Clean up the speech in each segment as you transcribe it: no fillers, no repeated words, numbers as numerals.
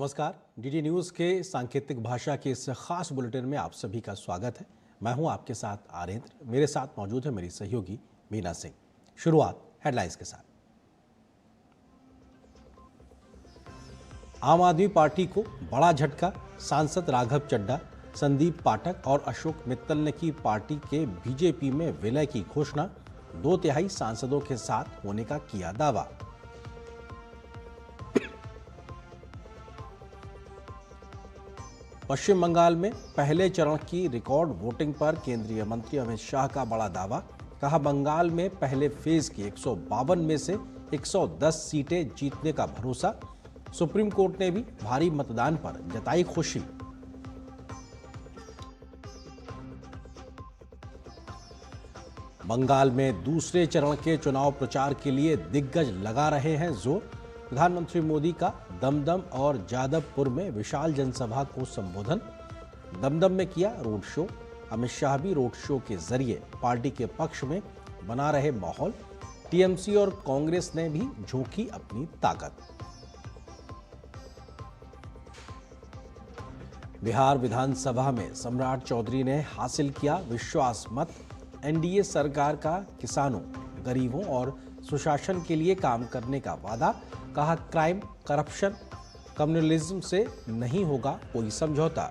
नमस्कार। DD news के सांकेतिक भाषा के इस खास बुलेटिन में आप सभी का स्वागत है। मैं हूं आपके साथ आरेंद्र। मेरे साथ मौजूद है मेरी सहयोगी मीना सिंह। शुरुआत हेडलाइंस के साथ। आम आदमी पार्टी को बड़ा झटका। सांसद राघव चड्ढा, संदीप पाठक और अशोक मित्तल ने की पार्टी के बीजेपी में विलय की घोषणा। 2/3 सांसदों के साथ होने का किया दावा। पश्चिम बंगाल में पहले चरण की रिकॉर्ड वोटिंग पर केंद्रीय मंत्री अमित शाह का बड़ा दावा। कहा, बंगाल में पहले फेज की 152 में से 110 सीटें जीतने का भरोसा। सुप्रीम कोर्ट ने भी भारी मतदान पर जताई खुशी। बंगाल में दूसरे चरण के चुनाव प्रचार के लिए दिग्गज लगा रहे हैं जोर। प्रधानमंत्री मोदी का दमदम और जादवपुर में विशाल जनसभा को संबोधन। दमदम में किया रोड शो। अमित शाह भी रोड शो के जरिए पार्टी के पक्ष में बना रहे माहौल। टीएमसी और कांग्रेस ने भी झोंकी अपनी ताकत। बिहार विधानसभा में सम्राट चौधरी ने हासिल किया विश्वास मत। एनडीए सरकार का किसानों, गरीबों और सुशासन के लिए काम करने का वादा। कहा, क्राइम, करप्शन, कम्युनलिज्म से नहीं होगा कोई समझौता।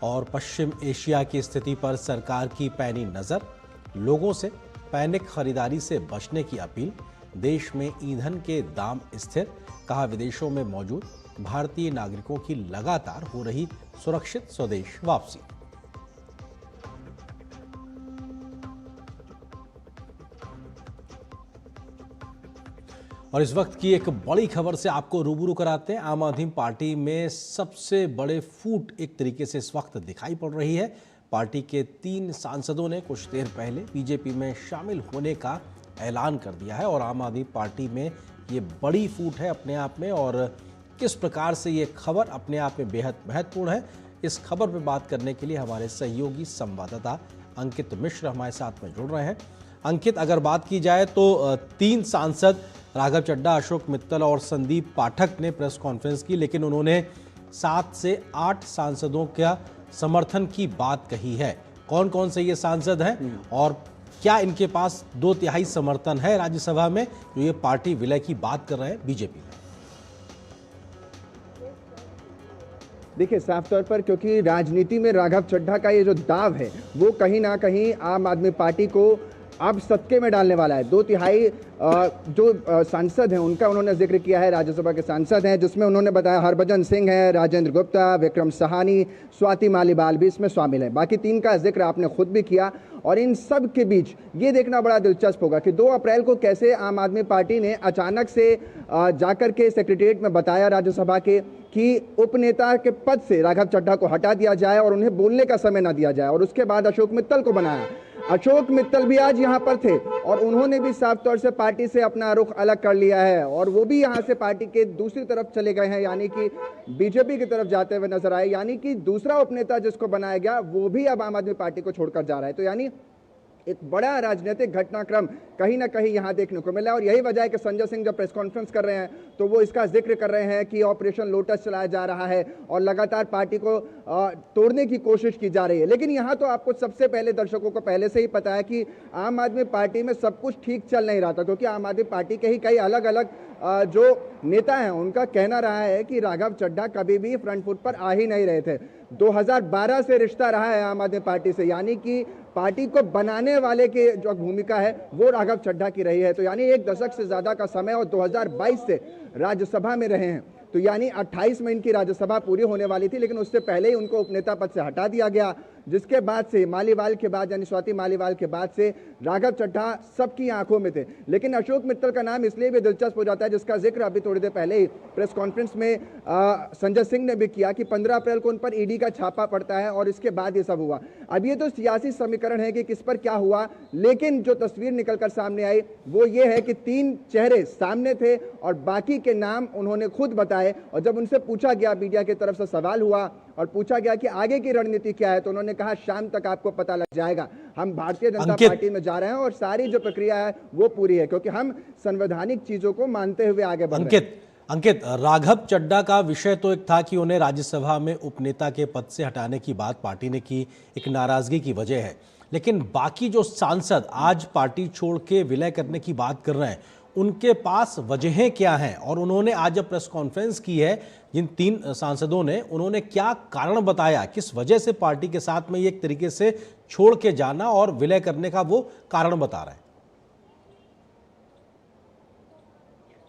और पश्चिम एशिया की स्थिति पर सरकार की पैनी नजर। लोगों से पैनिक खरीदारी से बचने की अपील। देश में ईंधन के दाम स्थिर। कहा, विदेशों में मौजूद भारतीय नागरिकों की लगातार हो रही सुरक्षित स्वदेश वापसी। और इस वक्त की एक बड़ी खबर से आपको रूबरू कराते हैं। आम आदमी पार्टी में सबसे बड़े फूट एक तरीके से इस वक्त दिखाई पड़ रही है। पार्टी के 3 सांसदों ने कुछ देर पहले बीजेपी में शामिल होने का ऐलान कर दिया है और आम आदमी पार्टी में ये बड़ी फूट है अपने आप में। और किस प्रकार से ये खबर अपने आप में बेहद महत्वपूर्ण है, इस खबर पर बात करने के लिए हमारे सहयोगी संवाददाता अंकित मिश्र हमारे साथ में जुड़ रहे हैं। अंकित, अगर बात की जाए तो 3 सांसद राघव चड्ढा, अशोक मित्तल और संदीप पाठक ने प्रेस कॉन्फ्रेंस की, लेकिन उन्होंने 7 से 8 सांसदों का समर्थन की बात कही है। कौन कौन से ये सांसद हैं और क्या इनके पास 2/3 समर्थन है राज्यसभा में जो ये पार्टी विलय की बात कर रहे हैं बीजेपी में? देखिए, साफ तौर पर क्योंकि राजनीति में राघव चड्ढा का ये जो दाव है वो कहीं ना कहीं आम आदमी पार्टी को अब सत्ते में डालने वाला है। 2/3 जो सांसद हैं उनका उन्होंने जिक्र किया है, राज्यसभा के सांसद हैं, जिसमें उन्होंने बताया हरभजन सिंह है, राजेंद्र गुप्ता, विक्रम सहानी, स्वाति मालीवाल भी इसमें शामिल है। बाकी 3 का जिक्र आपने खुद भी किया। और इन सब के बीच ये देखना बड़ा दिलचस्प होगा कि 2 अप्रैल को कैसे आम आदमी पार्टी ने अचानक से जाकर के सेक्रेटेरिएट में बताया राज्यसभा के कि उपनेता के पद से राघव चड्ढा को हटा दिया जाए और उन्हें बोलने का समय ना दिया जाए। और उसके बाद अशोक मित्तल को बनाया। अशोक मित्तल भी आज यहाँ पर थे और उन्होंने भी साफ तौर से पार्टी से अपना रुख अलग कर लिया है और वो भी यहाँ से पार्टी के दूसरी तरफ चले गए हैं, यानी कि बीजेपी की तरफ जाते हुए नजर आए। यानी कि दूसरा उपनेता जिसको बनाया गया वो भी अब आम आदमी पार्टी को छोड़कर जा रहा है। तो यानी एक बड़ा राजनीतिक घटनाक्रम कहीं ना कहीं यहाँ देखने को मिला। और यही वजह है कि संजय सिंह जब प्रेस कॉन्फ्रेंस कर रहे हैं तो वो इसका जिक्र कर रहे हैं कि ऑपरेशन लोटस चलाया जा रहा है और लगातार पार्टी को तोड़ने की कोशिश की जा रही है। लेकिन यहाँ तो आपको सबसे पहले दर्शकों को पहले से ही पता है कि आम आदमी पार्टी में सब कुछ ठीक चल नहीं रहा था, क्योंकि आम आदमी पार्टी के ही कई अलग अलग जो नेता हैं उनका कहना रहा है कि राघव चड्ढा कभी भी फ्रंट फुट पर आ ही नहीं रहे थे। 2012 से रिश्ता रहा है आम आदमी पार्टी से, यानी कि पार्टी को बनाने वाले की जो भूमिका है वो राघव चड्ढा की रही है। तो यानी 1 दशक से ज्यादा का समय और 2022 से राज्यसभा में रहे हैं। तो यानी 28 में इनकी राज्यसभा पूरी होने वाली थी, लेकिन उससे पहले ही उनको उपनेता पद से हटा दिया गया, जिसके बाद से मालीवाल के बाद यानी स्वाति मालीवाल के बाद से राघव चड्ढा सबकी आंखों में थे। लेकिन अशोक मित्तल का नाम इसलिए भी दिलचस्प हो जाता है, जिसका जिक्र अभी थोड़ी देर पहले ही प्रेस कॉन्फ्रेंस में संजय सिंह ने भी किया कि 15 अप्रैल को उन पर ईडी का छापा पड़ता है और इसके बाद ये सब हुआ। अब ये तो सियासी समीकरण है कि किस पर क्या हुआ, लेकिन जो तस्वीर निकलकर सामने आई वो ये है कि 3 चेहरे सामने थे और बाकी के नाम उन्होंने खुद बताए। और जब उनसे पूछा गया, मीडिया की तरफ से सवाल हुआ और पूछा गया कि आगे की रणनीति क्या है, तो उन्होंने कहा शाम तक आपको पता लग जाएगा। हम भारतीय जनता अंकित। पार्टी में जा रहे हैं और सारी जो प्रक्रिया है वो पूरी है, क्योंकि हम संवैधानिक चीजों को मानते हुए आगे बढ़ रहे हैं। अंकित, राघव चड्ढा का विषय तो एक था कि उन्हें राज्यसभा में उपनेता के पद से हटाने की बात पार्टी ने की, एक नाराजगी की वजह है, लेकिन बाकी जो सांसद आज पार्टी छोड़ के विलय करने की बात कर रहे हैं, उनके पास वजहें क्या हैं? और उन्होंने आज जब प्रेस कॉन्फ्रेंस की है जिन 3 सांसदों ने, उन्होंने क्या कारण बताया, किस वजह से पार्टी के साथ में एक तरीके से छोड़ के जाना और विलय करने का वो कारण बता रहे हैं?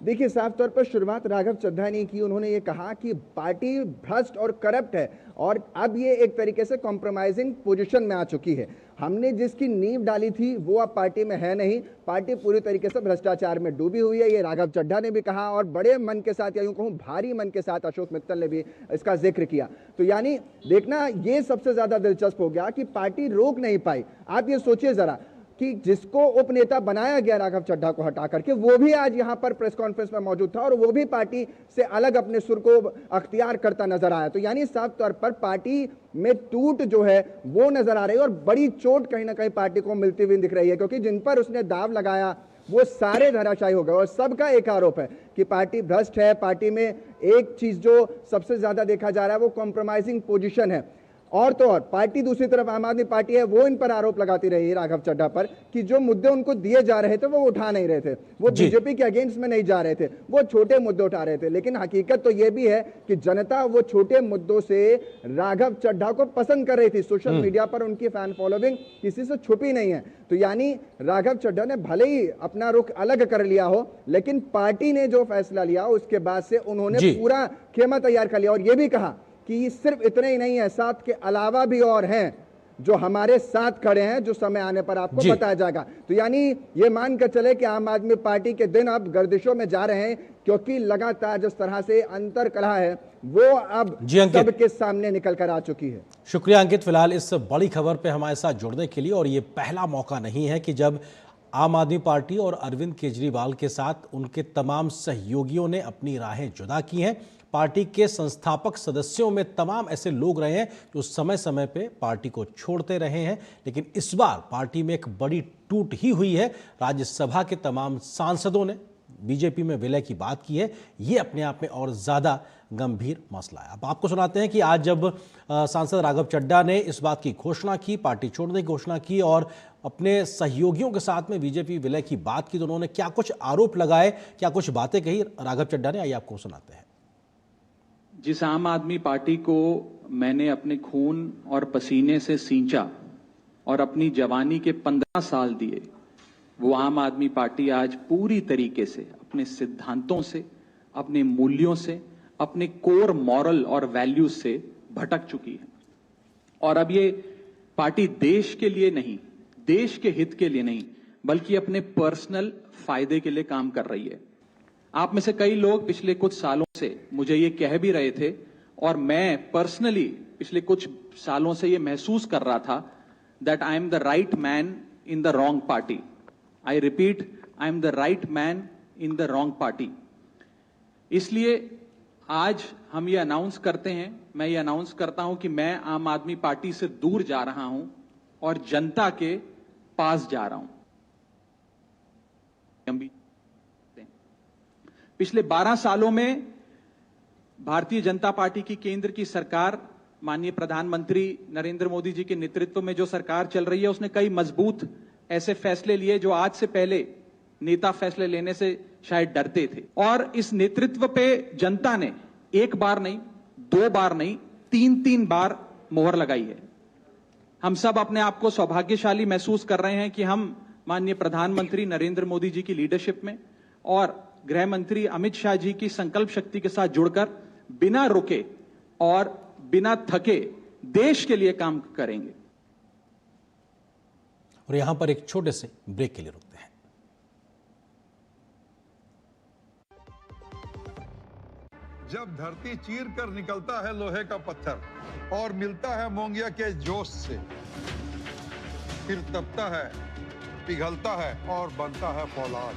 देखिए, साफ तौर पर शुरुआत राघव चड्ढा ने की। उन्होंने ये कहा कि पार्टी भ्रष्ट और करप्ट है और अब ये एक तरीके से कॉम्प्रोमाइजिंग पोजीशन में आ चुकी है। हमने जिसकी नींव डाली थी वो अब पार्टी में है नहीं, पार्टी पूरी तरीके से भ्रष्टाचार में डूबी हुई है। ये राघव चड्ढा ने भी कहा और बड़े मन के साथ, या यूं कहूं भारी मन के साथ, अशोक मित्तल ने भी इसका जिक्र किया। तो यानी देखना, ये सबसे ज्यादा दिलचस्प हो गया कि पार्टी रोक नहीं पाई। आप ये सोचिए जरा कि जिसको उपनेता बनाया गया राघव चड्ढा को हटा करके, वो भी आज यहां पर प्रेस कॉन्फ्रेंस में मौजूद था और वो भी पार्टी से अलग अपने सुर को अख्तियार करता नजर आया। तो यानी साफ तौर पर पार्टी में टूट जो है वो नजर आ रही है और बड़ी चोट कहीं ना कहीं पार्टी को मिलती हुई दिख रही है, क्योंकि जिन पर उसने दाव लगाया वो सारे धराशायी हो गए। और सबका एक आरोप है कि पार्टी भ्रष्ट है। पार्टी में एक चीज जो सबसे ज्यादा देखा जा रहा है वो कॉम्प्रोमाइजिंग पोजीशन है। और तो और पार्टी दूसरी तरफ आम आदमी पार्टी है, वो इन पर आरोप लगाती रही है राघव चड्ढा पर कि जो मुद्दे उनको दिए जा रहे थे वो उठा नहीं रहे थे, वो बीजेपी के अगेंस्ट में नहीं जा रहे थे, वो छोटे मुद्दे उठा रहे थे। लेकिन हकीकत तो ये भी है कि जनता वो छोटे मुद्दों से राघव चड्ढा को पसंद कर रही थी। सोशल मीडिया पर उनकी फैन फॉलोइंग किसी से छुपी नहीं है। तो यानी राघव चड्ढा ने भले ही अपना रुख अलग कर लिया हो, लेकिन पार्टी ने जो फैसला लिया उसके बाद से उन्होंने पूरा खेमा तैयार कर लिया और यह भी कहा कि सिर्फ इतने ही नहीं है, साथ के अलावा भी और हैं जो हमारे साथ खड़े हैं, जो समय आने पर आपको बताया जाएगा। तो यानी ये मानकर चले कि आम आदमी पार्टी के दिन अब गर्दिशों में जा रहे हैं, क्योंकि लगातार जिस तरह से अंतर कलह है वो अब सबके सामने निकल कर आ चुकी है। शुक्रिया अंकित, फिलहाल इस बड़ी खबर पे हमारे साथ जुड़ने के लिए। और ये पहला मौका नहीं है कि जब आम आदमी पार्टी और अरविंद केजरीवाल के साथ उनके तमाम सहयोगियों ने अपनी राहें जुदा की हैं। पार्टी के संस्थापक सदस्यों में तमाम ऐसे लोग रहे हैं जो समय समय पे पार्टी को छोड़ते रहे हैं, लेकिन इस बार पार्टी में एक बड़ी टूट ही हुई है। राज्यसभा के तमाम सांसदों ने बीजेपी में विलय की बात की है। ये अपने आप में और ज्यादा गंभीर मसला है। अब आपको सुनाते हैं कि आज जब सांसद राघव चड्ढा ने इस बात की घोषणा की, पार्टी छोड़ने की घोषणा की और अपने सहयोगियों के साथ में बीजेपी विलय की बात की, तो उन्होंने क्या कुछ आरोप लगाए, क्या कुछ बातें कही राघव चड्ढा ने, आइए आपको सुनाते हैं। जिस आम आदमी पार्टी को मैंने अपने खून और पसीने से सींचा और अपनी जवानी के 15 साल दिए, वो आम आदमी पार्टी आज पूरी तरीके से अपने सिद्धांतों से, अपने मूल्यों से, अपने कोर मॉरल और वैल्यूज से भटक चुकी है। और अब ये पार्टी देश के लिए नहीं, देश के हित के लिए नहीं, बल्कि अपने पर्सनल फायदे के लिए काम कर रही है। आप में से कई लोग पिछले कुछ सालों से मुझे ये कह भी रहे थे और मैं पर्सनली पिछले कुछ सालों से ये महसूस कर रहा था that I am the right man in the wrong party. I repeat, I am the right man in the wrong party. इसलिए आज हम ये अनाउंस करते हैं, मैं ये अनाउंस करता हूं कि मैं आम आदमी पार्टी से दूर जा रहा हूं और जनता के पास जा रहा हूं। पिछले 12 सालों में भारतीय जनता पार्टी की केंद्र की सरकार, माननीय प्रधानमंत्री नरेंद्र मोदी जी के नेतृत्व में जो सरकार चल रही है, उसने कई मजबूत ऐसे फैसले लिए जो आज से पहले नेता फैसले लेने से शायद डरते थे। और इस नेतृत्व पे जनता ने एक बार नहीं, 2 बार नहीं, 3 बार मोहर लगाई है। हम सब अपने आप को सौभाग्यशाली महसूस कर रहे हैं कि हम माननीय प्रधानमंत्री नरेंद्र मोदी जी की लीडरशिप में और गृह मंत्री अमित शाह जी की संकल्प शक्ति के साथ जुड़कर बिना रुके और बिना थके देश के लिए काम करेंगे। और यहां पर एक छोटे से ब्रेक के लिए रुकते हैं। जब धरती चीर कर निकलता है लोहे का पत्थर और मिलता है मोंगिया के जोश से, फिर तपता है, पिघलता है और बनता है फौलाद।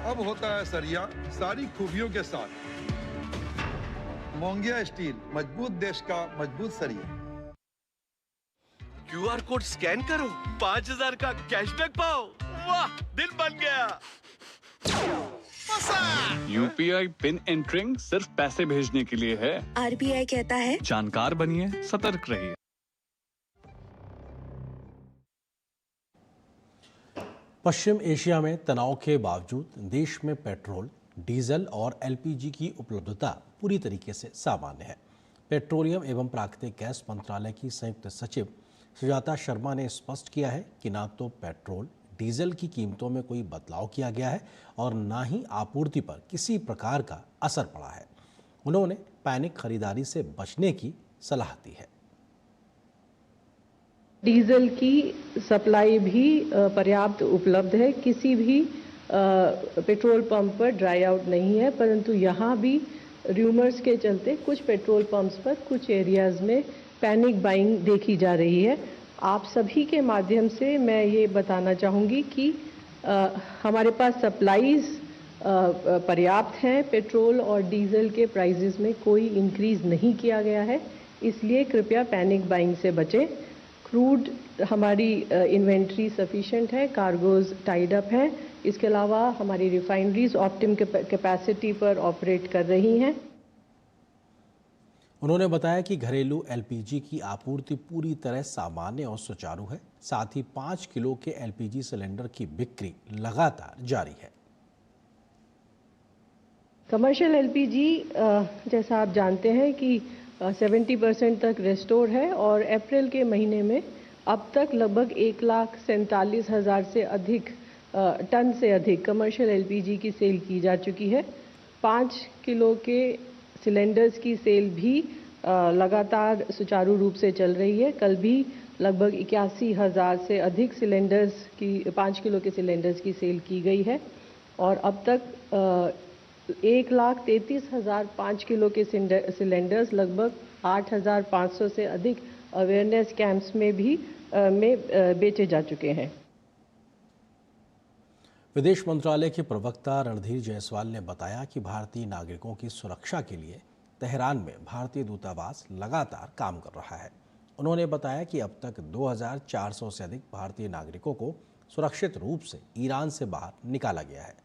अब होता है सरिया सारी खूबियों के साथ। मोंगिया स्टील, मजबूत देश का मजबूत सरिया। क्यूआर कोड स्कैन करो, 5000 का कैशबैक पाओ। वाह, दिल बन गया। यूपीआई पिन एंटरिंग सिर्फ पैसे भेजने के लिए है। आरबीआई कहता है जानकार बनिए, सतर्क रहिए। पश्चिम एशिया में तनाव के बावजूद देश में पेट्रोल, डीजल और एलपीजी की उपलब्धता पूरी तरीके से सामान्य है। पेट्रोलियम एवं प्राकृतिक गैस मंत्रालय की संयुक्त सचिव सुजाता शर्मा ने स्पष्ट किया है कि ना तो पेट्रोल डीजल की कीमतों में कोई बदलाव किया गया है और ना ही आपूर्ति पर किसी प्रकार का असर पड़ा है। उन्होंने पैनिक खरीदारी से बचने की सलाह दी है। डीजल की सप्लाई भी पर्याप्त उपलब्ध है, किसी भी पेट्रोल पंप पर ड्राई आउट नहीं है, परंतु यहाँ भी र्यूमर्स के चलते कुछ पेट्रोल पंप्स पर कुछ एरियाज में पैनिक बाइंग देखी जा रही है। आप सभी के माध्यम से मैं ये बताना चाहूँगी कि हमारे पास सप्लाईज पर्याप्त हैं, पेट्रोल और डीजल के प्राइजेस में कोई इंक्रीज नहीं किया गया है, इसलिए कृपया पैनिक बाइंग से बचें। क्रूड हमारी इन्वेंट्री सफिशिएंट है, कार्गोज टाइड अप हैं, इसके अलावा हमारी रिफाइनरीज ऑप्टिम कैपेसिटी पर ऑपरेट कर रही हैं। उन्होंने बताया कि घरेलू एलपीजी की आपूर्ति पूरी तरह सामान्य और सुचारू है। साथ ही 5 किलो के एलपीजी सिलेंडर की बिक्री लगातार जारी है। कमर्शियल एलपीजी जैसा आप जानते हैं कि 70% तक रेस्टोर है और अप्रैल के महीने में अब तक लगभग 1,47,000 से अधिक टन से अधिक कमर्शियल एलपीजी की सेल की जा चुकी है। 5 किलो के सिलेंडर्स की सेल भी लगातार सुचारू रूप से चल रही है। कल भी लगभग 81,000 से अधिक सिलेंडर्स की 5 किलो के सिलेंडर्स की सेल की गई है और अब तक 1,33,000 5 किलो के सिलेंडर्स लगभग 8,500 से अधिक अवेयरनेस कैंप्स में भी बेचे जा चुके हैं। विदेश मंत्रालय के प्रवक्ता रणधीर जायसवाल ने बताया कि भारतीय नागरिकों की सुरक्षा के लिए तेहरान में भारतीय दूतावास लगातार काम कर रहा है। उन्होंने बताया कि अब तक 2,400 से अधिक भारतीय नागरिकों को सुरक्षित रूप से ईरान से बाहर निकाला गया है।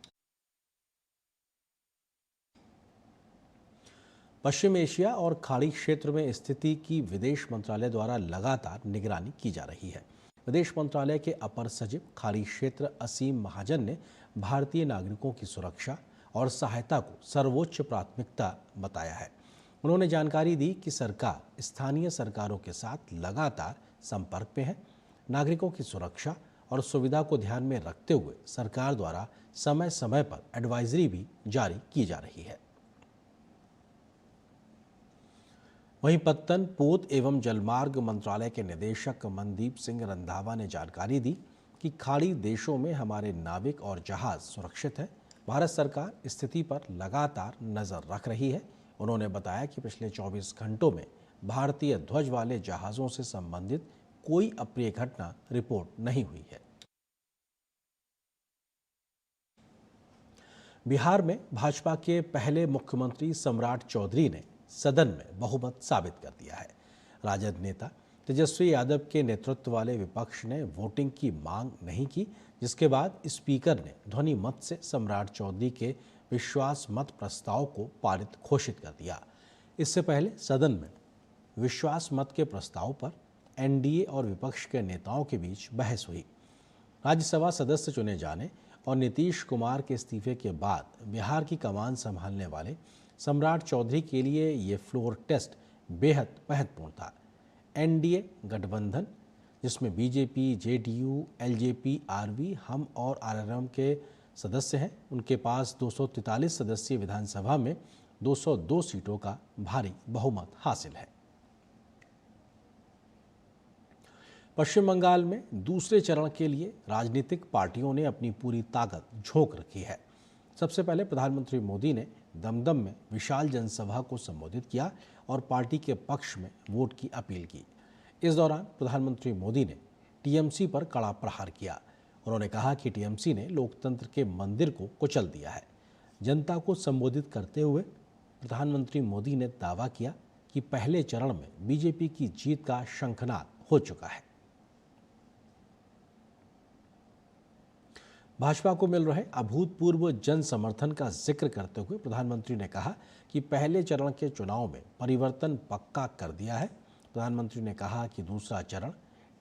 पश्चिम एशिया और खाड़ी क्षेत्र में स्थिति की विदेश मंत्रालय द्वारा लगातार निगरानी की जा रही है। विदेश मंत्रालय के अपर सचिव खाड़ी क्षेत्र असीम महाजन ने भारतीय नागरिकों की सुरक्षा और सहायता को सर्वोच्च प्राथमिकता बताया है। उन्होंने जानकारी दी कि सरकार स्थानीय सरकारों के साथ लगातार संपर्क में है। नागरिकों की सुरक्षा और सुविधा को ध्यान में रखते हुए सरकार द्वारा समय समय पर एडवाइजरी भी जारी की जा रही है। वहीं पत्तन, पोत एवं जलमार्ग मंत्रालय के निदेशक मनदीप सिंह रंधावा ने जानकारी दी कि खाड़ी देशों में हमारे नाविक और जहाज सुरक्षित हैं। भारत सरकार स्थिति पर लगातार नजर रख रही है। उन्होंने बताया कि पिछले 24 घंटों में भारतीय ध्वज वाले जहाज़ों से संबंधित कोई अप्रिय घटना रिपोर्ट नहीं हुई है। बिहार में भाजपा के पहले मुख्यमंत्री सम्राट चौधरी ने सदन में बहुमत साबित कर दिया है। राजद नेता तेजस्वी यादव के नेतृत्व वाले विपक्ष ने वोटिंग की मांग नहीं की, जिसके बाद स्पीकर ने ध्वनि मत से सम्राट चौधरी के विश्वास मत प्रस्ताव को पारित घोषित कर दिया। इससे पहले सदन में विश्वास मत के प्रस्ताव पर एनडीए और विपक्ष के नेताओं के बीच बहस हुई। राज्यसभा सदस्य चुने जाने और नीतीश कुमार के इस्तीफे के बाद बिहार की कमान संभालने वाले सम्राट चौधरी के लिए ये फ्लोर टेस्ट बेहद महत्वपूर्ण था। एनडीए गठबंधन, जिसमें बीजेपी, जेडीयू, एलजेपी, आरवी, हम और आरएलएम के सदस्य हैं, उनके पास 243 सदस्यीय विधानसभा में 202 सीटों का भारी बहुमत हासिल है। पश्चिम बंगाल में दूसरे चरण के लिए राजनीतिक पार्टियों ने अपनी पूरी ताकत झोंक रखी है। सबसे पहले प्रधानमंत्री मोदी ने दमदम में विशाल जनसभा को संबोधित किया और पार्टी के पक्ष में वोट की अपील की। इस दौरान प्रधानमंत्री मोदी ने टीएमसी पर कड़ा प्रहार किया। उन्होंने कहा कि टीएमसी ने लोकतंत्र के मंदिर को कुचल दिया है। जनता को संबोधित करते हुए प्रधानमंत्री मोदी ने दावा किया कि पहले चरण में बीजेपी की जीत का शंखनाद हो चुका है। भाजपा को मिल रहे अभूतपूर्व जन समर्थन का जिक्र करते हुए प्रधानमंत्री ने कहा कि पहले चरण के चुनाव में परिवर्तन पक्का कर दिया है। प्रधानमंत्री ने कहा कि दूसरा चरण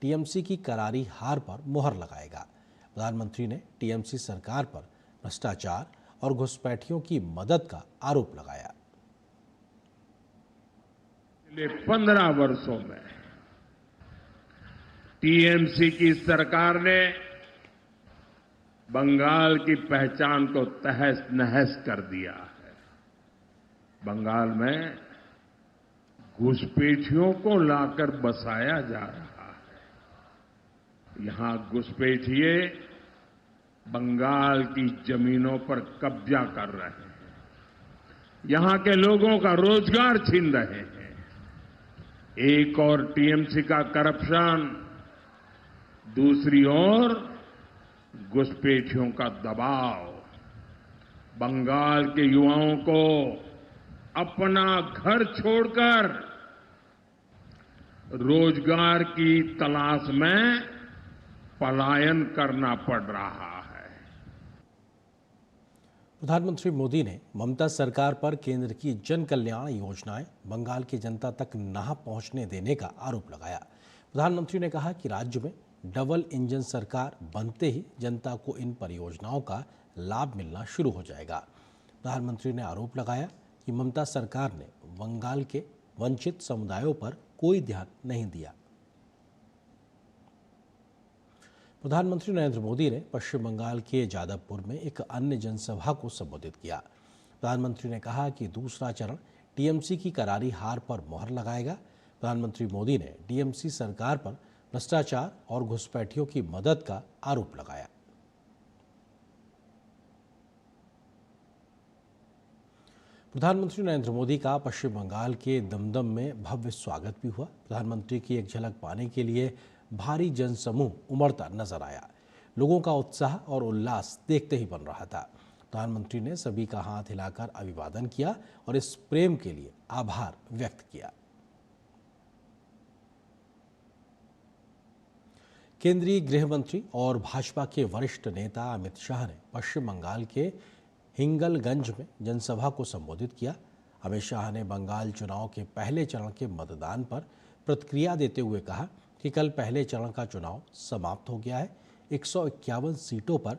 टीएमसी की करारी हार पर मुहर लगाएगा। प्रधानमंत्री ने टीएमसी सरकार पर भ्रष्टाचार और घुसपैठियों की मदद का आरोप लगाया। पिछले 15 वर्षों में टीएमसी की सरकार ने बंगाल की पहचान को तहस नहस कर दिया है। बंगाल में घुसपैठियों को लाकर बसाया जा रहा है। यहां घुसपैठिए बंगाल की जमीनों पर कब्जा कर रहे हैं, यहां के लोगों का रोजगार छीन रहे हैं। एक और टीएमसी का करप्शन, दूसरी ओर घुसपैठियों का दबाव बंगाल के युवाओं को अपना घर छोड़कर रोजगार की तलाश में पलायन करना पड़ रहा है। प्रधानमंत्री मोदी ने ममता सरकार पर केंद्र की जन कल्याण योजनाएं बंगाल की जनता तक न पहुंचने देने का आरोप लगाया। प्रधानमंत्री ने कहा कि राज्य में डबल इंजन सरकार बनते ही जनता को इन परियोजनाओं का लाभ मिलना शुरू हो जाएगा। प्रधानमंत्री ने आरोप लगाया कि ममता सरकार ने बंगाल के वंचित समुदायों पर कोई ध्यान नहीं दिया। प्रधानमंत्री नरेंद्र मोदी ने पश्चिम बंगाल के जादवपुर में एक अन्य जनसभा को संबोधित किया। प्रधानमंत्री ने कहा कि दूसरा चरण टीएमसी की करारी हार पर मुहर लगाएगा। प्रधानमंत्री मोदी ने टीएमसी सरकार पर भ्रष्टाचार और घुसपैठियों की मदद का आरोप लगाया। प्रधानमंत्री नरेंद्र मोदी का पश्चिम बंगाल के दमदम में भव्य स्वागत भी हुआ। प्रधानमंत्री की एक झलक पाने के लिए भारी जनसमूह उमड़ता नजर आया। लोगों का उत्साह और उल्लास देखते ही बन रहा था। प्रधानमंत्री ने सभी का हाथ हिलाकर अभिवादन किया और इस प्रेम के लिए आभार व्यक्त किया। केंद्रीय गृह मंत्री और भाजपा के वरिष्ठ नेता अमित शाह ने पश्चिम बंगाल के हिंगलगंज में जनसभा को संबोधित किया। अमित शाह ने बंगाल चुनाव के पहले चरण के मतदान पर प्रतिक्रिया देते हुए कहा कि कल पहले चरण का चुनाव समाप्त हो गया है। 151 सीटों पर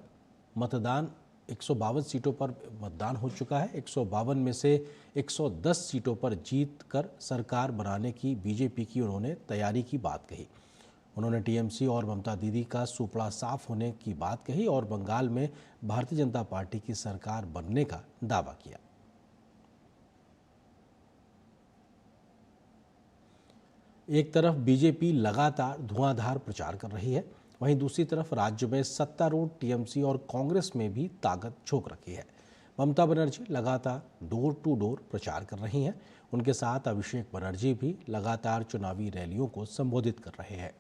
मतदान 152 सीटों पर मतदान हो चुका है। 152 में से 110 सीटों पर जीत कर सरकार बनाने की बीजेपी की उन्होंने तैयारी की बात कही। उन्होंने टीएमसी और ममता दीदी का सुपड़ा साफ होने की बात कही और बंगाल में भारतीय जनता पार्टी की सरकार बनने का दावा किया। एक तरफ बीजेपी लगातार धुआंधार प्रचार कर रही है, वहीं दूसरी तरफ राज्य में सत्तारूढ़ टीएमसी और कांग्रेस में भी ताकत झोंक रखी है। ममता बनर्जी लगातार डोर टू डोर प्रचार कर रही हैं। उनके साथ अभिषेक बनर्जी भी लगातार चुनावी रैलियों को संबोधित कर रहे हैं।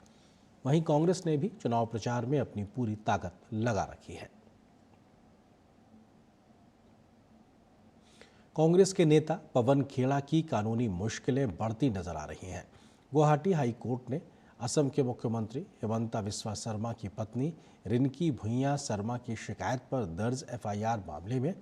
वहीं कांग्रेस ने भी चुनाव प्रचार में अपनी पूरी ताकत लगा रखी है। कांग्रेस के नेता पवन खेड़ा की कानूनी मुश्किलें बढ़ती नजर आ रही हैं। गुवाहाटी हाई कोर्ट ने असम के मुख्यमंत्री हिमंता बिस्वा शर्मा की पत्नी रिंकी भुइयां शर्मा की शिकायत पर दर्ज एफआईआर मामले में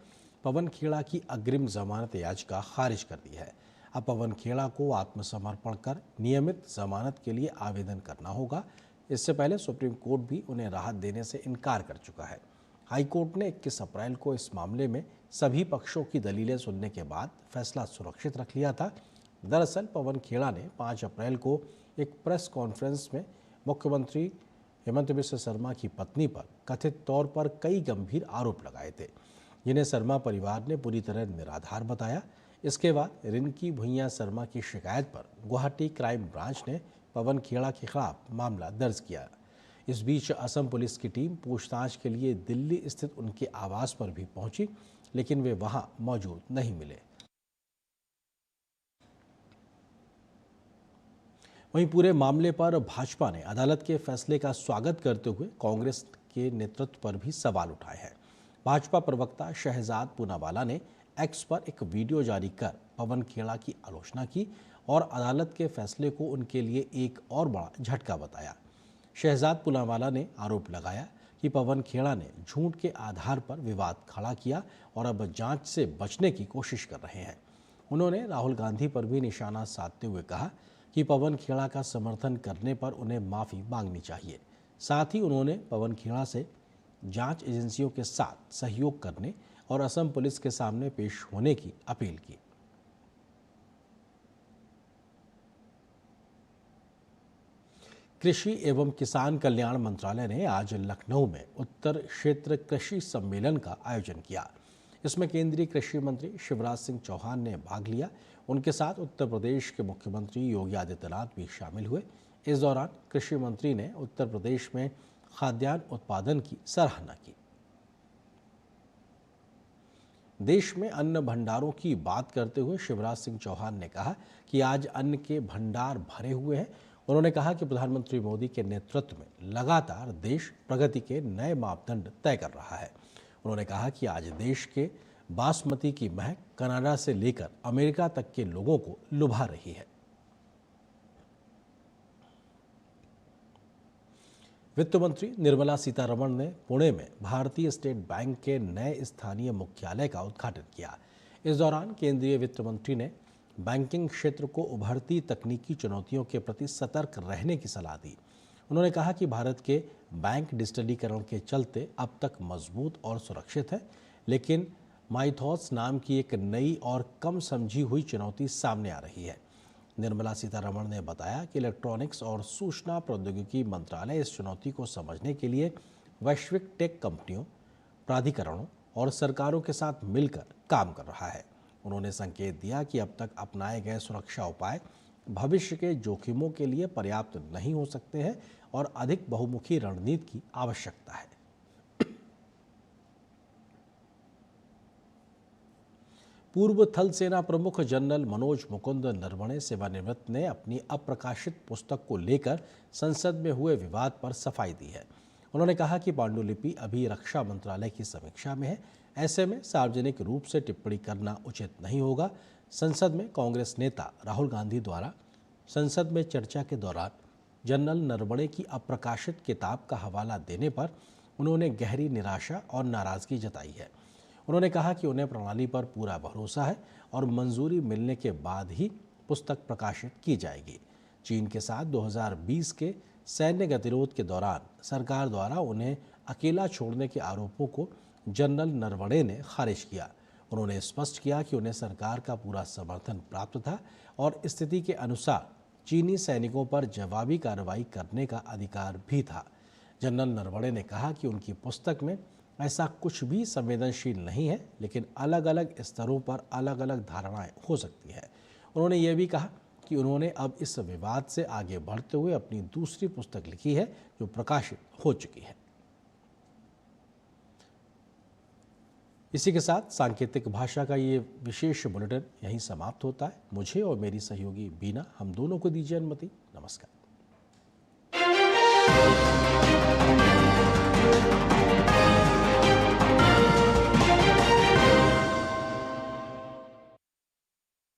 पवन खेड़ा की अग्रिम जमानत याचिका खारिज कर दी है। अब पवन खेड़ा को आत्मसमर्पण कर नियमित जमानत के लिए आवेदन करना होगा। इससे पहले सुप्रीम कोर्ट भी उन्हें राहत देने से इनकार कर चुका है। हाई कोर्ट ने 21 अप्रैल को इस मामले में सभी पक्षों की दलीलें सुनने के बाद फैसला सुरक्षित रख लिया था। दरअसल पवन खेड़ा ने 5 अप्रैल को एक प्रेस कॉन्फ्रेंस में मुख्यमंत्री हिमंता बिस्वा शर्मा की पत्नी पर कथित तौर पर कई गंभीर आरोप लगाए थे, जिन्हें शर्मा परिवार ने पूरी तरह निराधार बताया। इसके बाद रिंकी भुइयां शर्मा की शिकायत पर गुवाहाटी क्राइम ब्रांच ने पवन खेड़ा के खिलाफ मामला दर्ज किया। इस बीच असम पुलिस की टीम पूछताछ के लिए दिल्ली स्थित उनके आवास पर भी पहुंची, लेकिन वे वहां मौजूद नहीं मिले। वहीं पूरे मामले पर भाजपा ने अदालत के फैसले का स्वागत करते हुए कांग्रेस के नेतृत्व पर भी सवाल उठाए हैं। भाजपा प्रवक्ता शहजाद पूनावाला ने एक्स पर एक वीडियो जारी कर पवन खेड़ा की आलोचना की और अदालत के फैसले को उनके लिए एक और बड़ा झटका बताया। शहजाद पुनावाला ने आरोप लगाया कि पवन खेड़ा ने झूठ के आधार पर विवाद खड़ा किया और अब जांच से बचने की कोशिश कर रहे हैं। उन्होंने राहुल गांधी पर भी निशाना साधते हुए कहा कि पवन खेड़ा का समर्थन करने पर उन्हें माफ़ी मांगनी चाहिए। साथ ही उन्होंने पवन खेड़ा से जांच एजेंसियों के साथ सहयोग करने और असम पुलिस के सामने पेश होने की अपील की। कृषि एवं किसान कल्याण मंत्रालय ने आज लखनऊ में उत्तर क्षेत्र कृषि सम्मेलन का आयोजन किया। इसमें केंद्रीय कृषि मंत्री शिवराज सिंह चौहान ने भाग लिया। उनके साथ उत्तर प्रदेश के मुख्यमंत्री योगी आदित्यनाथ भी शामिल हुए। इस दौरान कृषि मंत्री ने उत्तर प्रदेश में खाद्यान्न उत्पादन की सराहना की। देश में अन्न भंडारों की बात करते हुए शिवराज सिंह चौहान ने कहा कि आज अन्न के भंडार भरे हुए हैं। उन्होंने कहा कि प्रधानमंत्री मोदी के नेतृत्व में लगातार देश प्रगति के नए मापदंड तय कर रहा है। उन्होंने कहा कि आज देश के बासमती की महक कनाडा से लेकर अमेरिका तक के लोगों को लुभा रही है। वित्त मंत्री निर्मला सीतारमण ने पुणे में भारतीय स्टेट बैंक के नए स्थानीय मुख्यालय का उद्घाटन किया। इस दौरान केंद्रीय वित्त मंत्री ने बैंकिंग क्षेत्र को उभरती तकनीकी चुनौतियों के प्रति सतर्क रहने की सलाह दी। उन्होंने कहा कि भारत के बैंक डिजिटलीकरण के चलते अब तक मजबूत और सुरक्षित है, लेकिन माइथॉस नाम की एक नई और कम समझी हुई चुनौती सामने आ रही है। निर्मला सीतारमण ने बताया कि इलेक्ट्रॉनिक्स और सूचना प्रौद्योगिकी मंत्रालय इस चुनौती को समझने के लिए वैश्विक टेक कंपनियों, प्राधिकरणों और सरकारों के साथ मिलकर काम कर रहा है। उन्होंने संकेत दिया कि अब तक अपनाए गए सुरक्षा उपाय भविष्य के जोखिमों के लिए पर्याप्त नहीं हो सकते हैं और अधिक बहुमुखी रणनीति की आवश्यकता है। पूर्व थल सेना प्रमुख जनरल मनोज मुकुंद नरवणे सेवानिवृत्त ने अपनी अप्रकाशित पुस्तक को लेकर संसद में हुए विवाद पर सफाई दी है। उन्होंने कहा कि पांडुलिपि अभी रक्षा मंत्रालय की समीक्षा में है। ऐसे में सार्वजनिक रूप से टिप्पणी करना उचित नहीं होगा। संसद में कांग्रेस नेता राहुल गांधी द्वारा संसद में चर्चा के दौरान जनरल नरवणे की अप्रकाशित किताब का हवाला देने पर उन्होंने गहरी निराशा और नाराजगी जताई है। उन्होंने कहा कि उन्हें प्रणाली पर पूरा भरोसा है और मंजूरी मिलने के बाद ही पुस्तक प्रकाशित की जाएगी। चीन के साथ 2020 के सैन्य गतिरोध के दौरान सरकार द्वारा उन्हें अकेला छोड़ने के आरोपों को जनरल नरवणे ने खारिज किया। उन्होंने स्पष्ट किया कि उन्हें सरकार का पूरा समर्थन प्राप्त था और स्थिति के अनुसार चीनी सैनिकों पर जवाबी कार्रवाई करने का अधिकार भी था। जनरल नरवणे ने कहा कि उनकी पुस्तक में ऐसा कुछ भी संवेदनशील नहीं है, लेकिन अलग अलग स्तरों पर अलग अलग धारणाएं हो सकती हैं। उन्होंने ये भी कहा कि उन्होंने अब इस विवाद से आगे बढ़ते हुए अपनी दूसरी पुस्तक लिखी है जो प्रकाशित हो चुकी है। इसी के साथ सांकेतिक भाषा का ये विशेष बुलेटिन यहीं समाप्त होता है। मुझे और मेरी सहयोगी बीना, हम दोनों को दीजिए अनुमति। नमस्कार।